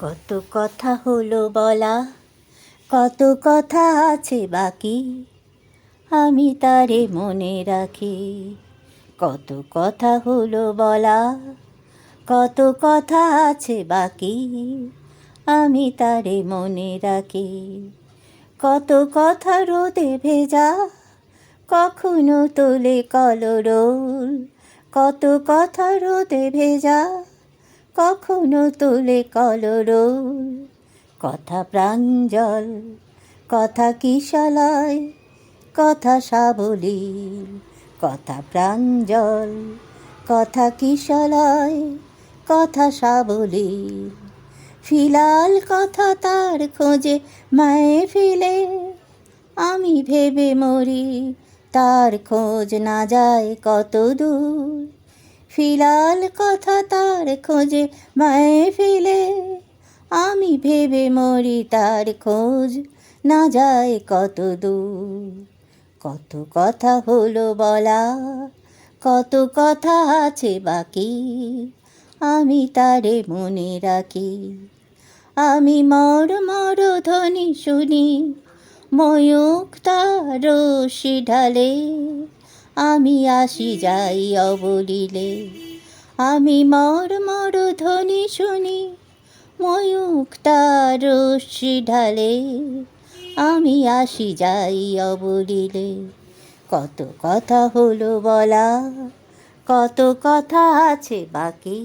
কত কথা হলো বলা, কত কথা আছে বাকি, আমি তারে মনে রাখি। কত কথা হলো বলা, কত কথা আছে বাকি, আমি তারে মনে রাখি। কত কথা রোদে ভেজা, কখনো তোলে কলরোল। কত কথা রোদে ভেজা, কখনো তোলে কলরোল। কথা প্রাঞ্জল, কথা কিশলয়, কথা সাবলীল। কথা প্রাঞ্জল, কথা কিশলয়, কথা সাবলীল। ফিলাল কথা তার খোঁজে মাহফিলে, আমি ভেবে মরি তার খোঁজ না যায় কত দূর। ফিলাল কথা তার খোঁজে মাহফিলে, আমি ভেবে মরি তার খোঁজ না যায় কত দূর। কত কথা হলো বলা, কত কথা আছে বাকি, আমি তারে মনে রাখি। আমি মর মর ধ্বনি শুনি, ময়ূখ তার রশি ঢালে, আমি আসি যাই অবলীলে। আমি মর মর ধ্বনি শুনি, ময়ূখ তার রশি ঢালে, আমি আসি যাই অবলীলে। কত কথা হলো বলা, কত কথা আছে বাকি।